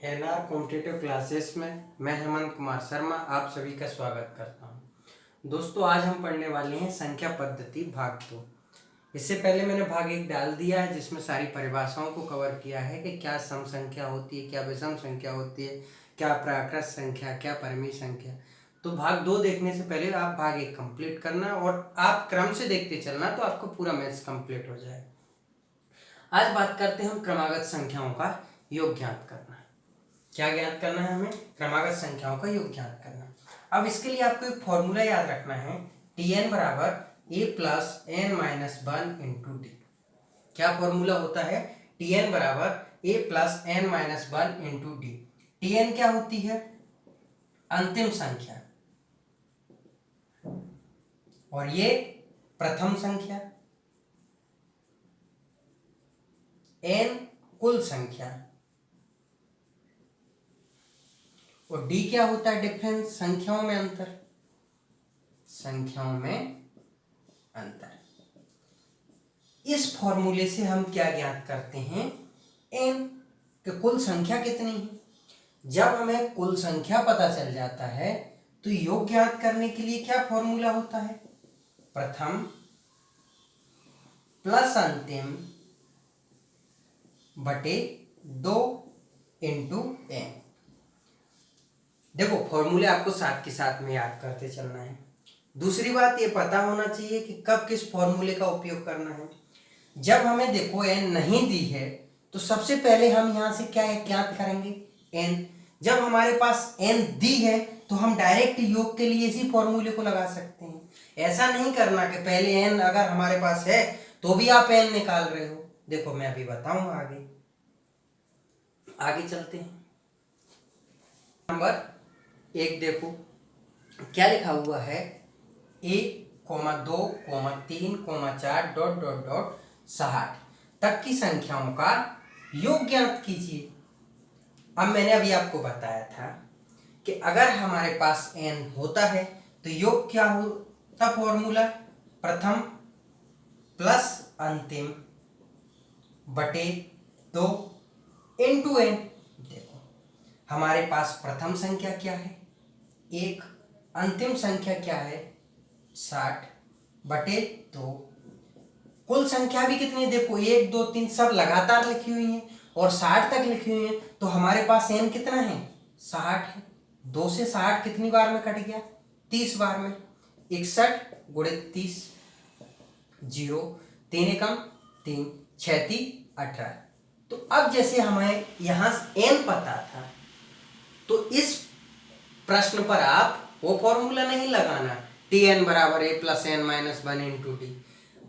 NR competitive classes में मैं हेमंत कुमार शर्मा आप सभी का स्वागत करता हूं। दोस्तों, आज हम पढ़ने वाले हैं संख्या पद्धति भाग 2। इससे पहले मैंने भाग 1 डाल दिया है, जिसमें सारी परिभाषाओं को कवर किया है कि क्या सम संख्या होती है, क्या विषम संख्या होती है, क्या प्राकृत संख्या, क्या परिमेय संख्या। तो भाग 2 देखने से पहले आप भाग 1 कंप्लीट करना और आप क्रम से देखते चलना, तो आपको पूरा मैथ्स कंप्लीट हो जाएगा। आज बात करते हैं हम क्रमागत संख्याओं का योग ज्ञात करना। क्या ज्ञात करना है हमें? क्रमागत संख्याओं का योग ज्ञात करना। अब इसके लिए आपको एक फॉर्मूला याद रखना है, Tn बराबर a plus n minus 1 into d. क्या फॉर्मूला होता है? Tn बराबर a plus n minus 1 into d. Tn क्या होती है? अंतिम संख्या, और ये प्रथम संख्या, n कुल संख्या, और डी क्या होता है? डिफरेंस, संख्याओं में अंतर, संख्याओं में अंतर। इस फॉर्मूले से हम क्या ज्ञात करते हैं? n कि कुल संख्या कितनी है। जब हमें कुल संख्या पता चल जाता है तो योग ज्ञात करने के लिए क्या फॉर्मूला होता है? प्रथम प्लस अंतिम बटे 2 इंटू n। देखो, फॉर्मूले आपको साथ के साथ में याद करते चलना है। दूसरी बात ये पता होना चाहिए कि कब किस फॉर्मूले का उपयोग करना है। जब हमें देखो n नहीं दी है तो सबसे पहले हम यहां से क्या ज्ञात करेंगे? n। जब हमारे पास n दी है तो हम डायरेक्ट योग के लिए इसी फॉर्मूले को लगा सकते हैं। ऐसा नहीं करना कि पहले n अगर हमारे पास है तो भी आप n निकाल रहे हो। देखो, मैं अभी बताऊंगा, आगे चलते हैं। नंबर 1 देखो क्या लिखा हुआ है, 1,2, 3, 4 डॉट डॉट डॉट 60 तक की संख्याओं का योग ज्ञात कीजिए। अब मैंने अभी आपको बताया था कि अगर हमारे पास n होता है तो योग क्या होता? फॉर्मूला प्रथम प्लस अंतिम बटे 2 इंटू n। देखो, हमारे पास प्रथम संख्या क्या है? 1, अंतिम संख्या क्या है? 60 बटे 2। कुल संख्या भी कितनी है? देखो, 1, 2, 3 सब लगातार लिखी हुई हैं और 60 तक लिखी हुई हैं, तो हमारे पास n कितना है? 60 है। 2 से 60 कितनी बार में कट गया? 30 बार में। 61 गुणित 30, 0, 3 एकम 3, 6 3 18। तो अब जैसे हमें यहां n पता था तो इस प्रश्न पर आप वो फॉर्मूला नहीं लगाना, Tn बराबर a plus n minus 1 into d.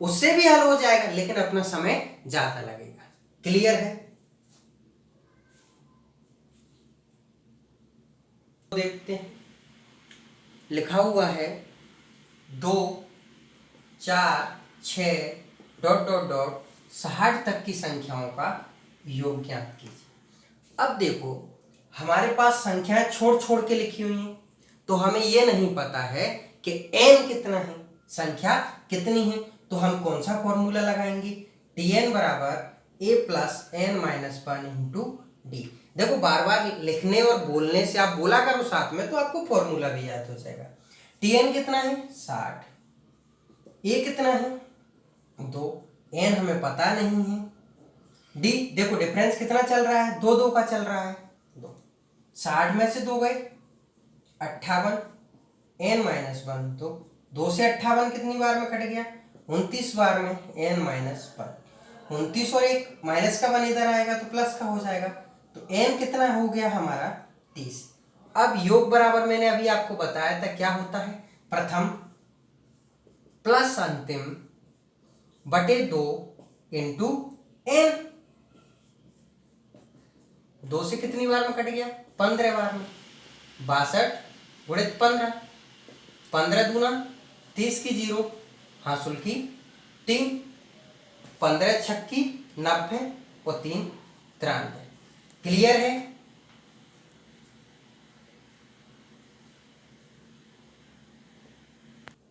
उससे भी हल हो जाएगा, लेकिन अपना समय ज्यादा लगेगा। क्लियर है? देखते हैं, लिखा हुआ है 2, 4, 6 डॉट डॉट डॉट 60 तक की संख्याओं का योग ज्ञात कीजिए। अब देखो, हमारे पास संख्याएं छोड़ छोड़ के लिखी हुई हैं, तो हमें यह नहीं पता है कि n कितना है, संख्या कितनी है। तो हम कौन सा फॉर्मूला लगाएंगे? Tn बराबर a plus n minus 1 into d. देखो, बार बार लिखने और बोलने से आप बोला करो साथ में, तो आपको फॉर्मूला भी याद हो जाएगा। Tn कितना है? 60। a कितना है? 2। n हमें पता नहीं है। डी, देखो डिफरेंस कितना चल रहा है? 2 2 का चल रहा है। 2, 60 में से 2 गए 58, n माइनस 1, तो 2 से 58 कितनी बार में कट गया? 29 बार में, n माइनस 1। 29 और 1 माइनस का 1 इधर आएगा तो प्लस का हो जाएगा, तो n कितना हो गया हमारा? 30। अब योग बराबर मैंने अभी आपको बताया था क्या होता है? प्रथम प्लस अंतिम बटे 2 इंटू n। 2 से कितनी बार में कट गया? 15 बार में। 62 गुणित 15, 15 दूना 30 की 0, हासुल की 3, 15 छक्की 90 और 3 93। क्लियर है?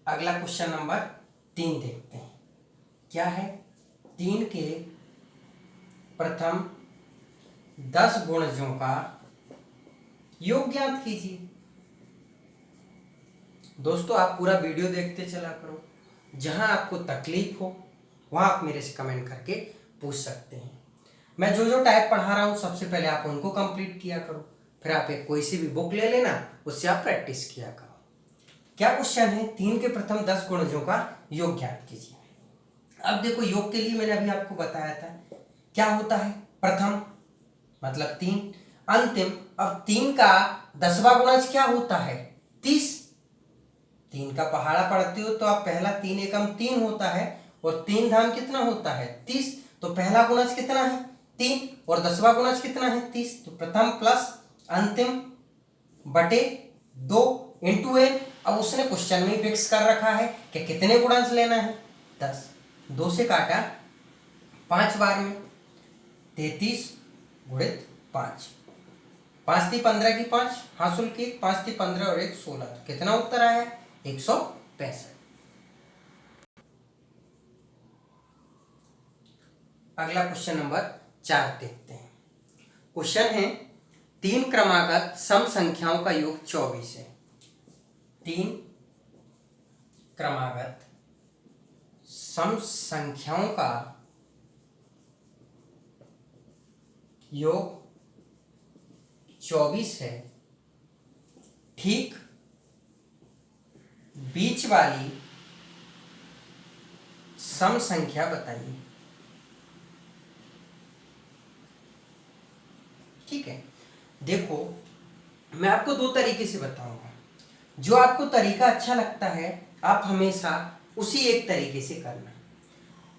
अगला क्वेश्चन नंबर 3 देखते हैं। क्या है? 3 के प्रथम 10 गुणजों का योग ज्ञात कीजिए। दोस्तों आप पूरा वीडियो देखते चला करो, जहां आपको तकलीफ हो वहां आप मेरे से कमेंट करके पूछ सकते हैं। मैं जो जो टाइप पढ़ा रहा हूं सबसे पहले आप उनको कंप्लीट किया करो, फिर आप एक कोई सी भी बुक ले लेना, उससे आप प्रैक्टिस किया करो। क्या क्वेश्चन है, 3 के प्रथम 10 गुणजों का योग ज्ञात कीजिए। अब देखो योग के लिए मैंने अभी आपको बताया था क्या होता है, प्रथम मतलब 3, अंतिम। अब 3 का 10वां गुणज क्या होता है, 30। 3 का पहाड़ा पढ़ते हो तो आप पहला 3 एकम 3 होता है और 3 धाम कितना होता है 30। तो पहला गुणज कितना है 3 और 10वां गुणज कितना है 30। तो प्रथम प्लस अंतिम बटे 2 इंटू n। अब उसने क्वेश्चन में फिक्स कर रखा है कि कितने गुणज लेना है 10। 2 से काटा 5 बार में 33 गुणित 5, 5 × 15 की 5 हासिल की, 5 × 15 और 1 16। तो कितना उत्तर आया 165। अगला क्वेश्चन नंबर 4 देखते हैं। क्वेश्चन है 3 क्रमागत सम संख्याओं का योग 24 है। 3 क्रमागत सम संख्याओं का योग 24 है। ठीक बीच वाली सम संख्या बताइए। ठीक है, देखो मैं आपको 2 तरीके से बताऊंगा, जो आपको तरीका अच्छा लगता है आप हमेशा उसी एक तरीके से करना।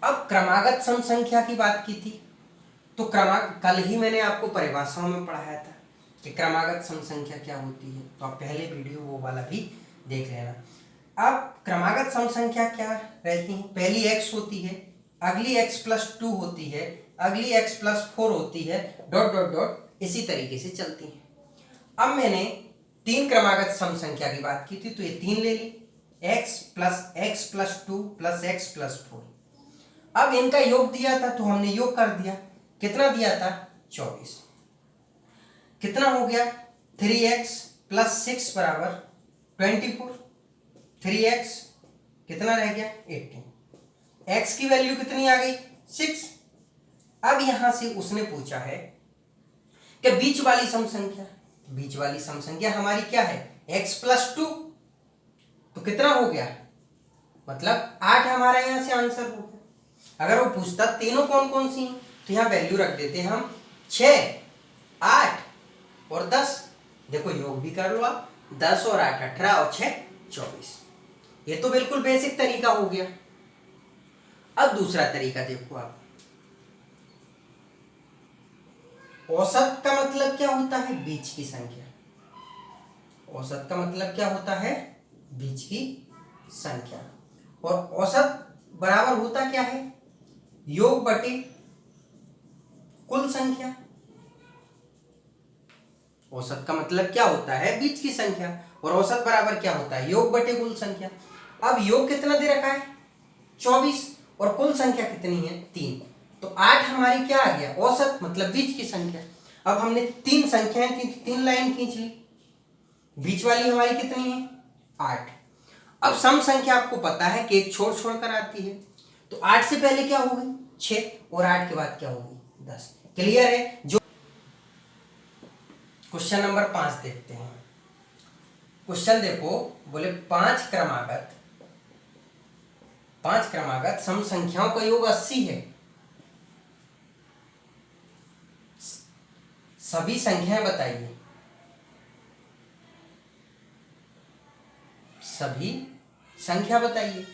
अब क्रमागत सम संख्या की बात की थी, तो कल ही मैंने आपको परिभाषाओं में पढ़ाया था कि क्रमागत सम संख्या क्या होती है, तो आप पहले वीडियो वो वाला भी देख लेना। अब क्रमागत सम संख्या क्या रहती है, पहली x होती है, अगली x + 2 होती है, अगली x + 4 होती है, डॉट डॉट डॉट इसी तरीके से चलती है। अब मैंने 3 क्रमागत सम संख्या की बात की थी, तो ये 3 ले ली, x + x + 2 + x + 4। अब इनका योग दिया था तो हमने योग कर दिया, कितना दिया था 24। कितना हो गया 3x + 6 = 24। 3x कितना रह गया 18। x की वैल्यू कितनी आ गई 6। अब यहां से उसने पूछा है कि बीच वाली सम संख्या, बीच वाली सम संख्या हमारी क्या है x + 2। तो कितना हो गया, मतलब 8 हमारा यहां से आंसर हो गया। अगर वो पूछता तीनों कौन कौन सी हैं, तो यहां वैल्यू रख देते हैं हम 6, 8 और 10। देखो योग भी कर लो आप, 10 और 8 18 और 6 24। ये तो बिल्कुल बेसिक तरीका हो गया। अब दूसरा तरीका देखो आप, औसत का मतलब क्या होता है बीच की संख्या। औसत का मतलब क्या होता है बीच की संख्या, और औसत बराबर होता क्या है योग बटे कुल संख्या। औसत का मतलब क्या होता है बीच की संख्या, और औसत बराबर क्या होता है योग बटे कुल संख्या। अब योग कितना दे रखा है 24 और कुल संख्या कितनी है 3। तो 8 हमारी क्या आ गया औसत, मतलब बीच की संख्या। अब हमने 3 संख्याएं थी, 3 लाइन खींच ली, बीच वाली हमारी कितनी है 8। अब सम संख्या आपको पता है कि एक छोड़ छोड़कर आती है, तो 8 से पहले क्या होगी 6 और 8 के बाद क्या होगी 10। क्लियर है। जो क्वेश्चन नंबर 5 देखते हैं। क्वेश्चन देखो, बोले 5 क्रमागत सम संख्याओं का योग 80 है। सभी संख्याएं बताइए। सभी संख्या बताइए।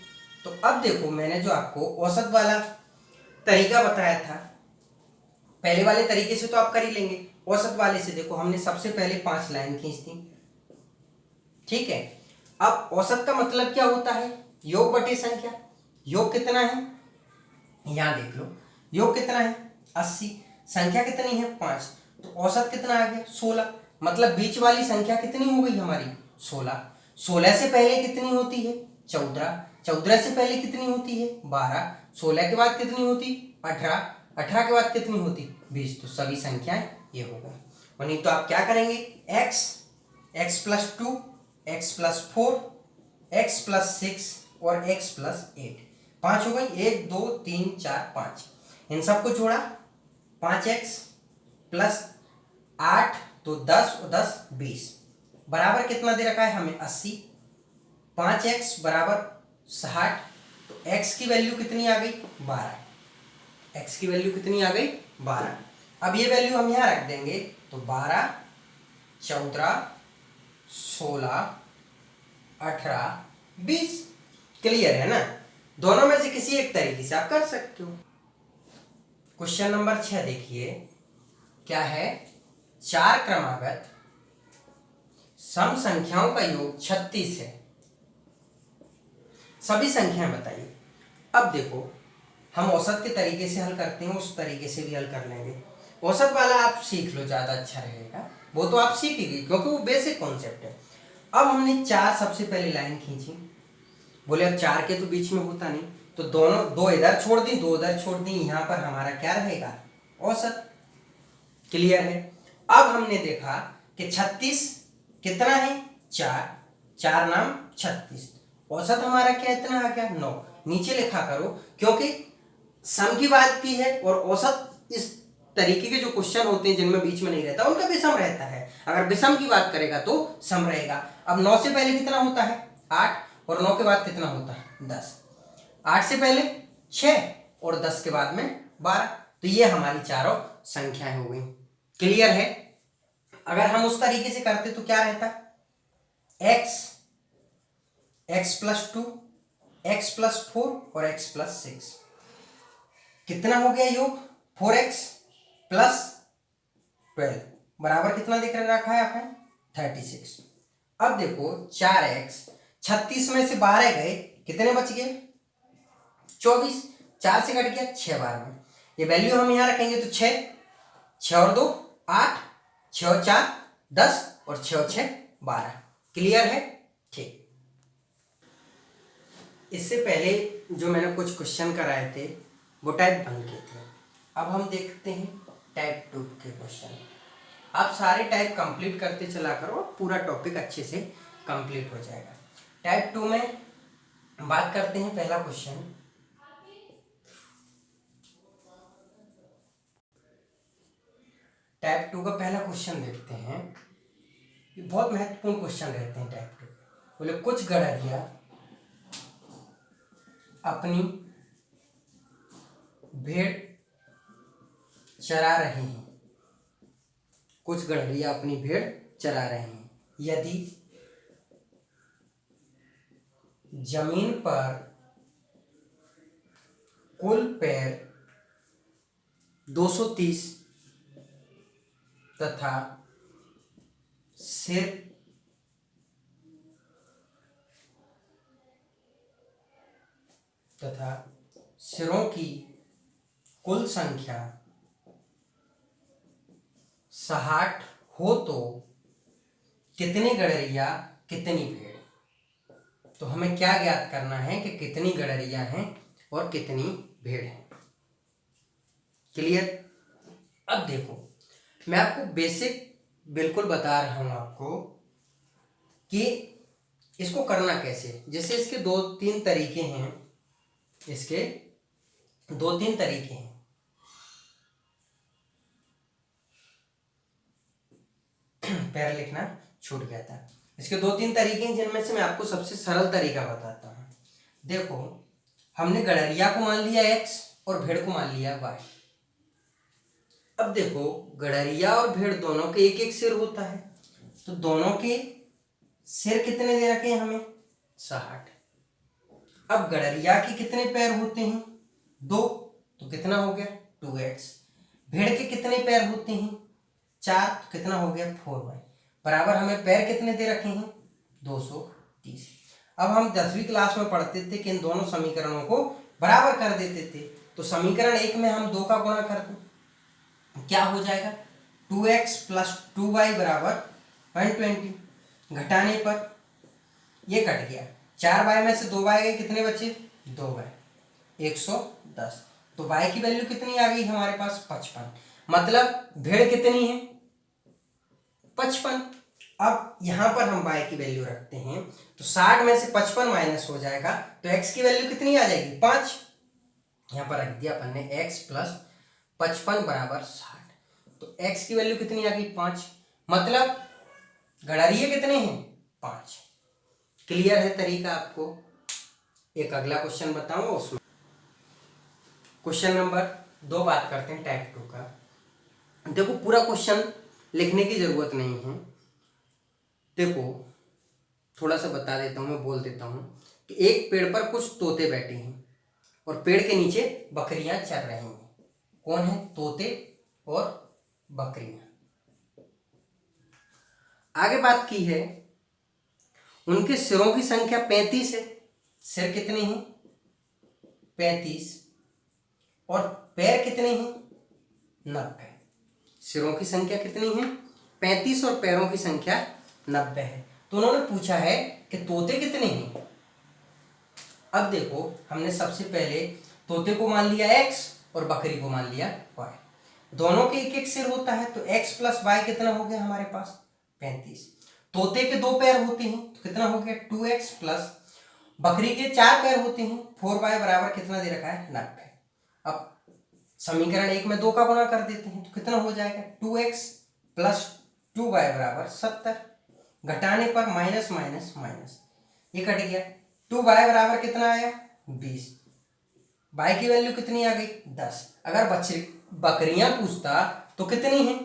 तो अब देखो मैंने जो आपको औसत वाला तरीका बताया था, पहले वाले तरीके से तो आप कर ही लेंगे, औसत वाले से देखो हमने सबसे पहले 5 लाइन खींच दी। ठीक है, अब औसत का मतलब क्या होता है योग बटे संख्या। योग कितना है यहां देख लो, योग कितना है 80, संख्या कितनी है 5, तो औसत कितना आ गया 16। मतलब बीच वाली संख्या कितनी हो गई हमारी 16। 16 से पहले कितनी होती है 14, 14 से पहले कितनी होती है 12, 16 के बाद कितनी होती 18, 18 के बाद कितनी होती 20। तो सभी संख्याएं ये होगा, और नहीं तो आप क्या करेंगे, x plus 2, x plus 4, x plus 6 और x प्लस 8, 5 हो गई, 1 2 3 4 5, इन सबको जोड़ा, 5x प्लस 8 तो 10 और 10 20 बराबर कितना दे रखा है हमें 80, 5x बराबर 60, तो x की वैल्यू कितनी आ गई 12, x की वैल्यू कितनी आ गई 12। अब ये वैल्यू हम यहाँ रख देंगे तो 12 14 16 18 20, क्लियर है ना। दोनों में से किसी एक तरीके से आप कर सकते हो। क्वेश्चन नंबर 6 देखिए क्या है, 4 क्रमागत सम संख्याओं का योग 36 है, सभी संख्याएं बताइए। अब देखो हम औसत के तरीके से हल करते हैं, उस तरीके से भी हल कर लेंगे। औसत वाला आप सीख लो, ज़्यादा अच्छा रहेगा, वो तो आप सीखेंगे क्योंकि वो बेसिक कॉन्सेप्ट है। अब हमने 4 सबसे पहले लाइन खींची, बोले अब 4 के तो बीच में होता नहीं, तो दोनों 2 इधर छोड़ दी 2 इधर छोड़ दी, यहाँ पर हमारा क्या रहेगा औसत, क्लियर है। अब हमने देखा कि 36 कितना है 4, 4 नाम 36, औसत हमारा क्या इतना आ गया 9, नीचे लिखा करो क्योंकि सम की बात की है और औसत इस तरीके के जो क्वेश्चन होते हैं जिनमें बीच में नहीं रहता उनका विषम रहता है, अगर विषम की बात करेगा तो सम रहेगा। अब 9 से पहले कितना होता है 8 और 9 के बाद कितना होता है 10, 8 से पहले 6 और 10 के बाद में 12, तो ये हमारी चारों संख्याएं हो गई, क्लियर है। अगर हम उस तरीके से करते तो क्या रहता, x प्लस 2, x प्लस 4 और x प्लस 6, कितना हो गया योग 4x प्लस 12 बराबर कितना दिख रखा है आपने 36। अब देखो 4x, 36 में से 12 गए, कितने बच गए 24, 4 से कट गया 6 बार में, ये वैल्यू हम यहाँ रखेंगे तो 6 और 2 8, 6 और 4 10 और 6 और 6 12, क्लियर है। ठीक, इससे पहले जो मैंने कुछ क्वेश्चन कराए थे वो टाइप 1 के थे, अब हम देखते हैं टाइप 2 के क्वेश्चन। आप सारे टाइप कंप्लीट करते चला करो, पूरा टॉपिक अच्छे से कंप्लीट हो जाएगा। टाइप 2 में बात करते हैं, पहला क्वेश्चन टाइप 2 का पहला क्वेश्चन देखते हैं, ये बहुत महत्वपूर्ण क्वेश्चन रहते हैं टाइप 2। बोले कुछ गड़रिया अपनी भेड़ चरा रहे हैं, कुछ गड़रिया अपनी भेड़ चरा रहे हैं, यदि जमीन पर कुल पैर 230 तथा सिरों की कुल संख्या 60 हो तो कितनी गड़रिया कितनी भेड़। तो हमें क्या ज्ञात करना है कि कितनी गड़रिया हैं और कितनी भेड़ हैं, क्लियर। अब देखो मैं आपको बेसिक बिल्कुल बता रहा हूं आपको कि इसको करना कैसे। जैसे इसके 2-3 तरीके हैं, इसके 2-3 तरीके हैं। पैर लिखना छूट गया था। इसके 2-3 तरीके हैं जिनमें से मैं आपको सबसे सरल तरीका बताता हूं। देखो हमने गड़रिया को मान लिया x और भेड़ को मान लिया y। अब देखो गड़रिया और भेड़ दोनों के एक एक सिर होता है, तो दोनों के सिर कितने दे रखे हैं हमें 60। अब गड़रिया के कितने पैर होते हैं 2, तो कितना हो गया 2x। भेड़ के कितने पैर होते हैं 4, तो कितना हो गया 4y। बराबर हमें पैर कितने दे रखे हैं 230। अब हम 10वीं क्लास में पढ़ते थे कि इन दोनों समीकरणों को बराबर कर देते थे, तो समीकरण 1 में हम 2 का गुणा कर दें, क्या हो जाएगा 2x प्लस 2y बराबर 120। घटाने पर ये कट गया, 4y में से 2y गए, कितने बचे 2y, 110। तो y की वैल्यू कितनी आ गई हमारे पास 55। मतलब भेड़ कितनी है 55। अब यहाँ पर हम y की वैल्यू रखते हैं तो 60 में से 55 माइनस हो जाएगा तो x की वैल्यू कितनी आ जाएगी 5। यहाँ पर रख दिया अपन ने x प्लस 55 बराबर 60। तो x की वैल्यू कितनी आ गई 5, मतलब गणरीय कितने हैं 5। क्लियर है तरीका आपको। एक अगला क्वेश्चन बताऊंगा उसमें। क्वेश्चन नंबर 2 बात करते हैं टाइप 2 का। देखो पूरा क्वेश्चन लिखने की जरूरत नहीं है, देखो थोड़ा सा बता देता हूँ, मैं बोल देता हूँ कि एक पेड़ पर कुछ तोते बैठे हैं और पेड़ के नीचे बकरियां चर रही हैं। कौन है, तोते और बकरियां। आगे बात की है उनके सिरों की संख्या 35 है। सिर कितने हैं 35 और पैर कितने हैं 90। सिरों की संख्या कितनी है 35 और पैरों की संख्या 90 है। तो उन्होंने पूछा है कि तोते कितने हैं। अब देखो हमने सबसे पहले तोते को मान लिया x और बकरी को मान लिया y। दोनों के एक एक सिर होता है तो x प्लस y कितना हो गया हमारे पास 35। तोते के 2 पैर होते हैं तो कितना हो गया 2x प्लस बकरी के 4 पैर होते हैं 4y बराबर कितना दे रखा है 90। अब समीकरण 1 में 2 का गुणा कर देते हैं तो कितना हो जाएगा 2x प्लस 2y बराबर 70। घटाने पर माइनस माइनस माइनस ये कट गया। 2y बराबर कितना आया 20। y की वैल्यू कितनी आ गई 10। अगर बकरियां पूछता तो कितनी हैं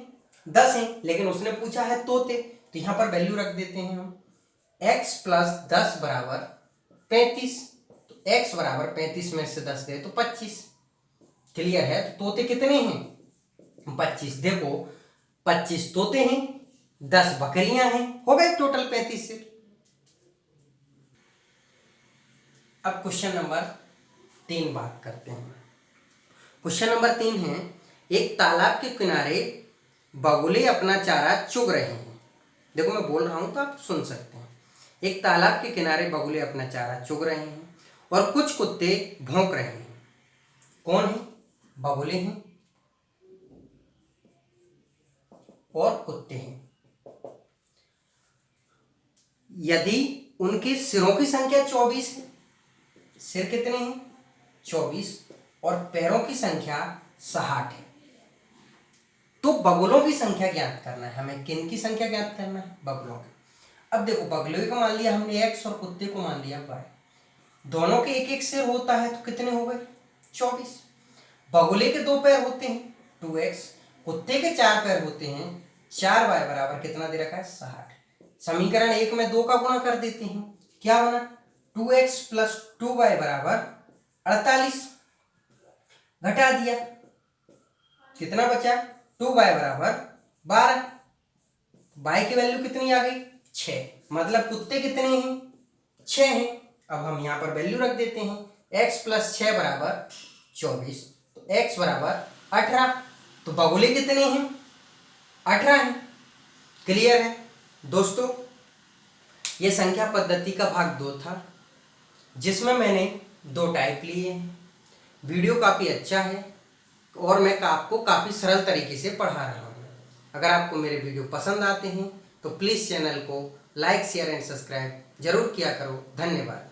10 हैं, लेकिन उसने पूछा है तोते तो यहाँ पर वैल्यू रख देते हैं हम x प्लस 10 बराबर 35। तो x बराबर 35 में से 10 गए तो 25। क्लियर है। तो तोते कितने हैं 25। देखो 25 तोते हैं 10 बकरियां हैं, हो गए टोटल 35 से। अब क्वेश्चन नंबर 3 बात करते हैं। क्वेश्चन नंबर 3 है एक तालाब के किनारे बगुले अपना चारा चुग रहे हैं। देखो मैं बोल रहा हूं तो आप सुन सकते हैं। एक तालाब के किनारे बगुले अपना चारा चुग रहे हैं और कुछ कुत्ते भौंक रहे हैं। कौन है, बगुले हैं और कुत्ते हैं। यदि उनके सिरों की संख्या 24 है, सिर कितने हैं 24 और पैरों की संख्या 60 है, तो बगुलों की संख्या ज्ञात करना है हमें। किन की संख्या ज्ञात करना है, बगुलों की। अब देखो बगुले को मान लिया हमने x और कुत्ते को मान लिया y। दोनों के एक एक सिर होता है तो कितने हो गए 24। बगुले के 2 पैर होते हैं 2x, कुत्ते के 4 पैर होते हैं 4y बराबर कितना दे रखा है 60। समीकरण 1 में 2 का गुणा कर देते हैं, क्या बना 2x प्लस 2y बराबर 48। घटा दिया कितना बचा 2y बराबर 12। y की वैल्यू कितनी आ गई 6, मतलब कुत्ते कितने हैं 6 हैं। अब हम यहाँ पर वैल्यू रख देते हैं x प्लस 6 बराबर 24, तो x बराबर 18। तो बगुले कितने हैं 18 हैं। क्लियर है दोस्तों। ये संख्या पद्धति का भाग 2 था जिसमें मैंने 2 टाइप लिए हैं। वीडियो काफ़ी अच्छा है और मैं आपको काफ़ी सरल तरीके से पढ़ा रहा हूँ। अगर आपको मेरे वीडियो पसंद आते हैं तो प्लीज़ चैनल को लाइक शेयर एंड सब्सक्राइब जरूर किया करो। धन्यवाद।